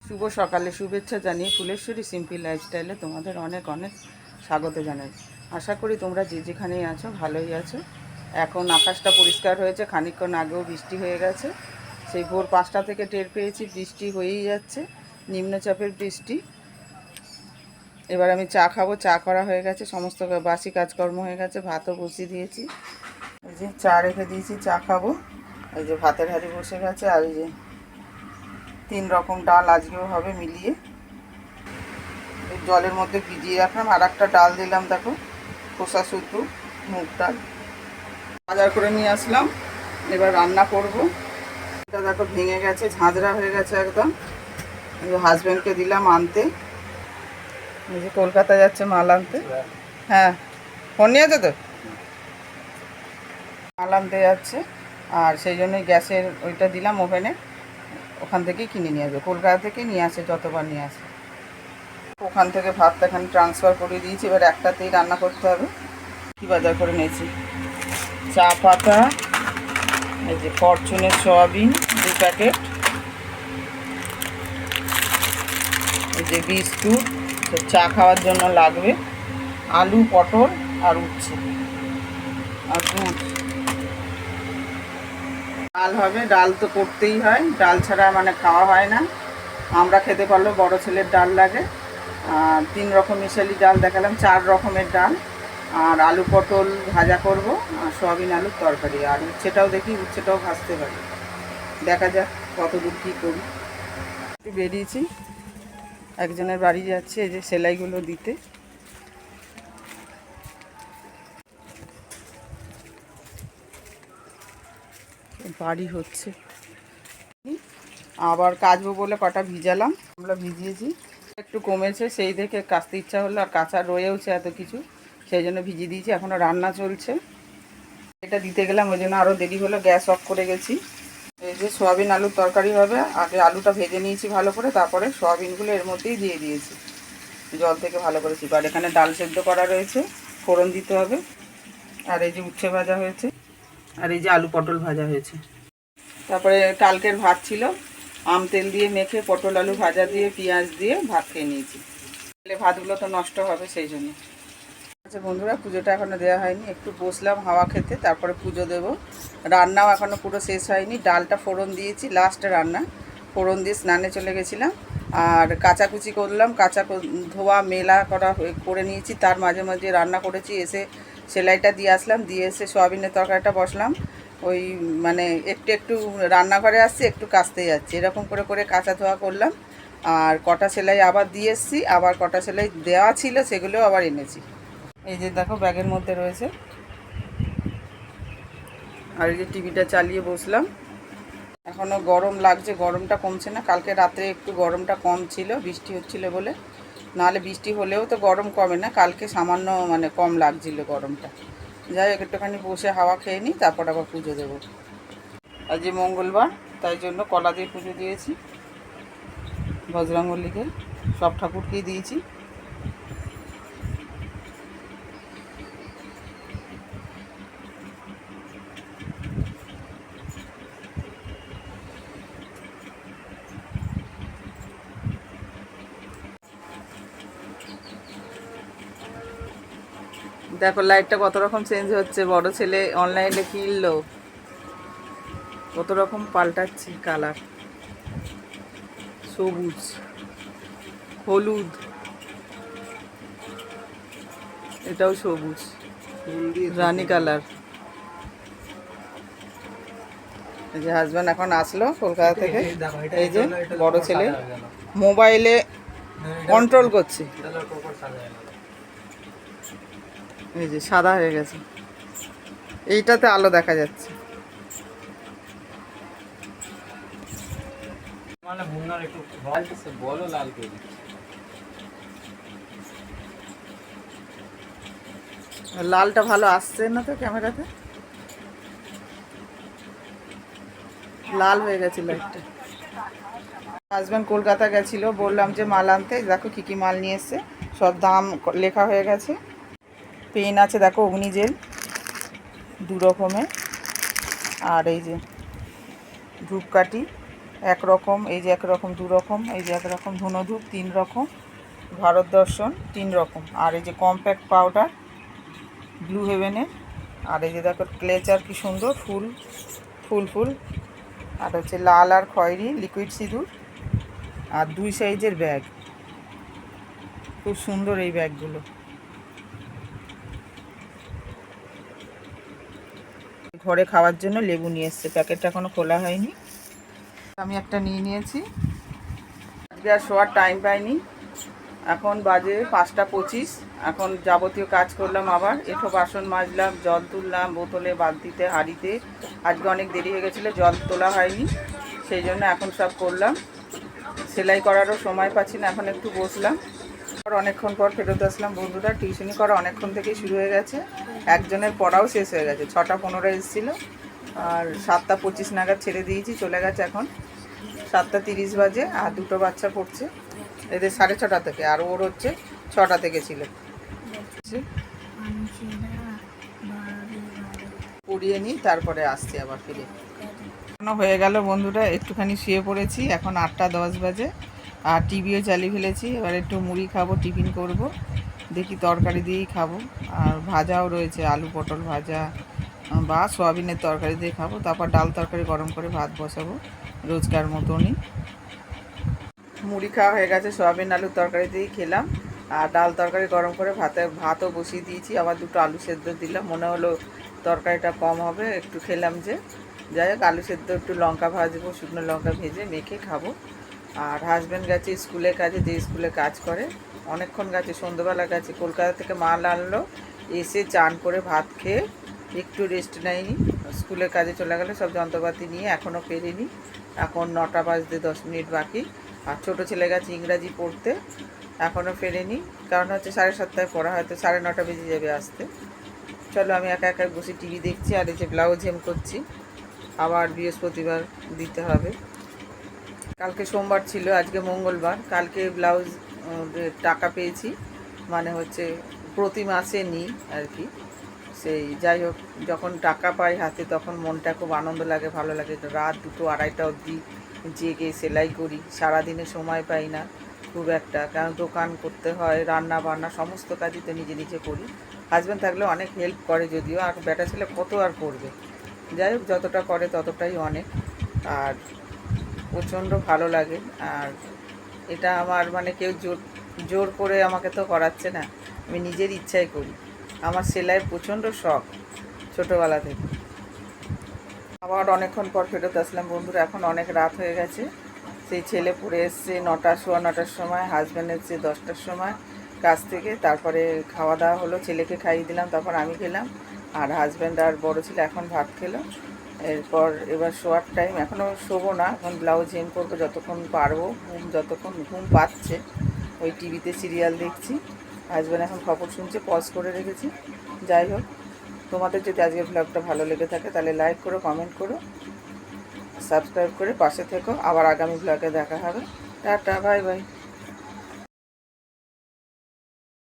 শুভ সকালে শুভেচ্ছা জানিয়ে ফুলেশ্বরী সিম্পল লাইফস্টাইলে তোমাদের অনেক অনেক স্বাগত জানাই। আশা করি তোমরা যে যেখানেই আছো ভালোই আছো। এখন আকাশটা পরিষ্কার হয়েছে, খানিকক্ষণ আগেও বৃষ্টি হয়ে গেছে। সেই ভোর 5টা থেকে টের পেয়েছি বৃষ্টি হয়েই যাচ্ছে, নিম্নচাপের বৃষ্টি। এবার আমি চা খাবো, চা করা হয়ে গেছে, সমস্ত বাসি কাজকর্ম হয়ে গেছে, ভাতও বসিয়ে দিয়েছি। এই যে চা রেখে দিয়েছি, চা খাবো। এই যে ভাতের হাঁড়ি বসে গেছে, আর এই যে 3 রকম ডাল আজকেও হবে মিলিয়ে। এই জলের মধ্যে ভিজিয়ে রাখলাম, আর একটা ডাল দিলাম, দেখো খোসা শুদ্ধ মুগ ডাল বাজার করে নিয়ে আসলাম। এবার রান্না করব। এটা দেখো ভেঙে গেছে, ঝাঁঝরা হয়ে গেছে একদম। হাজব্যান্ডকে দিলাম আনতে, এই যে কলকাতা যাচ্ছে মাল আনতে। হ্যাঁ, ফোন নিয়েছে তো, মাল আনতে যাচ্ছে। আর সেই জন্যই গ্যাসের ওইটা দিলাম ওভেনে, ওখান থেকেই কিনে নিয়ে আসবে, কলকাতা থেকে নিয়ে আসে, যতবার নিয়ে আসে। ওখান থেকে ভাতটা এখানে ট্রান্সফার করে দিয়েছি, এবার একটাতেই রান্না করতে হবে। কী বাজার করে নিয়েছি? চা পাতা, এই যে ফরচুনের সয়াবিন 2 প্যাকেট, এই যে বিস্কুট চা খাওয়ার জন্য লাগবে, আলু পটল আর উচ্ছে আর দুধ। ডাল হবে, ডাল তো করতেই হয়, ডাল ছাড়া মানে খাওয়া হয় না। আমরা খেতে পারলেও বড় ছেলের ডাল লাগে। 3 রকম মিশালি ডাল দেখালাম, 4 রকমের ডাল। আর আলু পটল ভাজা করব, আর সয়াবিন আলুর তরকারি, আর উচ্ছেটাও দেখি, উচ্ছেটাও ভাজতে পারি। দেখা যাক কত দূর কী করি। একটু বেরিয়েছি, একজনের বাড়ি যাচ্ছে, এই যে সেলাইগুলো দিতে। বাড়ি হচ্ছে, আবার কাচবো বলে কটা ভিজালাম, আমরা ভিজিয়েছি, একটু কমেছে, সেই দেখে কাচতে ইচ্ছা হলো, আর কাঁচা রয়েওছে এত কিছু, সেই জন্য ভিজিয়ে দিয়েছি। এখনও রান্না চলছে, এটা দিতে গেলাম, ওই জন্য আরও দেরি হলো, গ্যাস অফ করে গেছি। এই যে সয়াবিন আলুর তরকারি হবে, আগে আলুটা ভেজে নিয়েছি ভালো করে, তারপরে সয়াবিনগুলো এর মধ্যেই দিয়ে দিয়েছি জল থেকে ভালো করে চিপে। আর এখানে ডাল সেদ্ধ করা রয়েছে, ফোড়ন দিতে হবে। আর এই যে উচ্ছে ভাজা হয়েছে, আর এই যে আলু পটল ভাজা হয়েছে। তারপরে কালকের ভাত ছিল, আম তেল দিয়ে মেখে পটল আলু ভাজা দিয়ে পেঁয়াজ দিয়ে ভাত খেয়ে নিয়েছি। তাহলে ভাতগুলো তো নষ্ট হবে, সেই জন্য। আচ্ছা বন্ধুরা, পুজোটা এখনও দেওয়া হয়নি, একটু বসলাম হাওয়া খেতে, তারপরে পুজো দেব। রান্নাও এখনও পুরো শেষ হয়নি, ডালটা ফোড়ন দিয়েছি, লাস্ট রান্না। ফোড়ন দিয়ে স্নানে চলে গেছিলাম, আর কাচাকুচি করলাম, ধোয়া মেলা করে নিয়েছি, তার মাঝে মাঝে রান্না করেছি। এসে সেলাইটা দিয়ে আসলাম, দিয়ে এসে সয়াবিনের তরকারিটা বসলাম। ওই মানে একটু একটু রান্নাঘরে আসছি, একটু কাচতে যাচ্ছি, এরকম করে করে কাচা ধোয়া করলাম। আর কটা সেলাই আবার দিয়ে এসছি, আবার কটা সেলাই দেওয়া ছিল সেগুলোও আবার এনেছি। এই যে দেখো ব্যাগের মধ্যে রয়েছে। আর এই যে টিভিটা চালিয়ে বসলাম, এখনও গরম লাগছে, গরমটা কমছে না। কালকে রাত্রে একটু গরমটা কম ছিল, বৃষ্টি হচ্ছিল বলে, নাহলে বৃষ্টি হলেও তো গরম কমে না, কালকে সামান্য মানে কম লাগছিল গরমটা। যাই হোক, একটুখানি বসে হাওয়া খেয়ে নিই, তারপর আবার পুজো দেবো। আজ যে মঙ্গলবার, তাই জন্য কলা দিয়ে পুজো দিয়েছি, বজরংবলীকে, সব ঠাকুরকেই দিয়েছি। দেখো লাইটটা কত রকম চেঞ্জ হচ্ছে, বড় ছেলে অনলাইনে কিনলো, কত রকম পাল্টাচ্ছি কালার। সবুজ, হলুদ, এটাও সবুজ, রানী কালার। এই যে হাজব্যান্ড এখন আসলো কলকাতা থেকে, এই যে বড় ছেলে মোবাইলে কন্ট্রোল করছে, এই যে সাদা হয়ে গেছে, এইটাতে আলো দেখা যাচ্ছে। লালটা ভালো আসছে না তো ক্যামেরাতে, লাল হয়ে গেছে লাইটটা। হাজব্যান্ড কলকাতা গেছিল, বললাম যে মাল আনতে, দেখো কী কী মাল নিয়ে এসছে, সব দাম লেখা হয়ে গেছে। পেন আছে দেখো, অগ্নি জেল 2 রকমের, আর এই যে ধূপকাঠি, একরকম, এই যে একরকম, 2 রকম, এই যে একরকম ধুনোধূপ 3 রকম, ভারত দর্শন 3 রকম, আর এই যে কম্প্যাক্ট পাউডার ব্লু হেভেনের, আর এই যে দেখো ক্লেচার কি সুন্দর ফুল ফুল ফুল, আর হচ্ছে লাল আর খয়েরি লিকুইড সিঁদুর, আর 2 সাইজের ব্যাগ, খুব সুন্দর এই ব্যাগগুলো। ঘরে খাওয়ার জন্য লেবু নিয়ে এসছে, প্যাকেটটা এখনো খোলা হয়নি। আমি একটা নিয়ে নিয়েছি। আজকে আর শোয়ার টাইম পাইনি, এখন বাজে 5টা 25। এখন যাবতীয় কাজ করলাম, আবার এঁঠো বাসন মাজলাম, জল তুললাম বোতলে, বালতিতে, হাঁড়িতে। আজকে অনেক দেরি হয়ে গেছিলো, জল তোলা হয়নি, সেই জন্য এখন সব করলাম। সেলাই করারও সময় পাচ্ছি না, এখন একটু বসলাম। আর অনেকক্ষণ পর ফেরত আসলাম, বন্ধুরা টিউশনি করা অনেকক্ষণ থেকেই শুরু হয়ে গেছে, একজনের পড়াও শেষ হয়ে গেছে। 6টা 15 এসেছিলো, আর 7টা 25 নাগাদ ছেড়ে দিয়েছি, চলে গেছে। এখন 7টা 30 বাজে, আর 2টো বাচ্চা পড়ছে, এদের 6:30 থেকে, আর ওর হচ্ছে 6টা থেকে ছিল। পড়িয়ে নিই, তারপরে আসছি আবার ফিরে। হয়ে গেল বন্ধুরা, একটুখানি শুয়ে পড়েছি, এখন 8টা 10 বাজে, আর টিভিও চালিয়ে ফেলেছি। এবার একটু মুড়ি খাবো, টিফিন করব, দেখি তরকারি দিয়েই খাবো। আর ভাজাও রয়েছে, আলু পটল ভাজা বা সয়াবিনের তরকারি দিয়ে খাবো। তারপর ডাল তরকারি গরম করে ভাত বসাবো রোজকার মতনই। মুড়ি খাওয়া হয়ে গেছে, সয়াবিন আলুর তরকারি দিয়েই খেলাম। আর ডাল তরকারি গরম করে ভাতও বসিয়ে দিয়েছি, আবার 2টো আলু সেদ্ধ দিলাম, মনে হলো তরকারিটা কম হবে, একটু খেলাম যে। যাই হোক, আলু সেদ্ধ একটু লঙ্কা ভাজবো, শুকনো লঙ্কা ভেজে মেখে খাবো। আর হাজব্যান্ড গেছে স্কুলে কাজে, যে স্কুলে কাজ করে, অনেকক্ষণ গেছে, সন্ধ্যেবেলা গেছে। কলকাতা থেকে মাল আনলো, এসে চান করে ভাত খেয়ে একটু রেস্ট নেয়নি, স্কুলের কাজে চলে গেলে সব যন্ত্রপাতি নিয়ে, এখনও ফেরেনি। এখন 9টা বাজতে 10 মিনিট বাকি। আর ছোটো ছেলে গেছে ইংরাজি পড়তে, এখনও ফেরেনি, কারণ হচ্ছে 7:30টায় পড়া, হয়তো 9:30 বেজে যাবে আসতে। চলো, আমি একা একা বসে টিভি দেখছি, আর এই যে ব্লাউজ হেম করছি, আবার বৃহস্পতিবার দিতে হবে। কালকে সোমবার ছিল, আজকে মঙ্গলবার। কালকে ব্লাউজ টাকা পেয়েছি, মানে হচ্ছে প্রতি মাসে নিই আর কি। সেই যাই হোক, যখন টাকা পাই হাতে তখন মনটা খুব আনন্দ লাগে, ভালো লাগে। রাত 2টো 2:30 অবধি জেগে সেলাই করি, সারাদিনে সময় পাই না খুব একটা, কারণ দোকান করতে হয়, রান্না বান্না সমস্ত কাজই তো নিজে নিজে করি। হাজব্যান্ড থাকলে অনেক হেল্প করে যদিও, আর বেটা ছেলে কত আর করবে। যাই হোক, যতটা করে ততটাই অনেক, আর প্রচণ্ড ভালো লাগে। আর এটা আমার মানে কেউ জোর করে আমাকে তো করাচ্ছে না, আমি নিজের ইচ্ছাই করি। আমার সেলাইয়ের প্রচণ্ড শখ ছোটোবেলা থেকে। আবার অনেকক্ষণ পর ফেরত আসলাম বন্ধুরা, এখন অনেক রাত হয়ে গেছে। সেই ছেলে পড়ে এসছে 9টা 9:15 সময়, হাজব্যান্ড এসছে 10টার সময় কাজ থেকে। তারপরে খাওয়া দাওয়া হলো, ছেলেকে খাইয়ে দিলাম, তারপর আমি খেলাম, আর হাজব্যান্ড আর বড়ো ছেলে এখন ভাত খেলো। এরপর এবার শোয়ার টাইম, এখনও শোবো না, এখন ব্লাউজ হেম করবো যতক্ষণ পারবো, যতক্ষণ ঘুম পাচ্ছে। ওই টিভিতে সিরিয়াল দেখছি, হাজব্যান্ড এখন খবর শুনছে, পজ করে রেখেছি। যাই হোক, তোমাদের যদি আজকের ব্লগটা ভালো লেগে থাকে তাহলে লাইক করো, কমেন্ট করো, সাবস্ক্রাইব করে পাশে থেকো। আবার আগামী ব্লগে দেখা হবে। Tata, bye bye.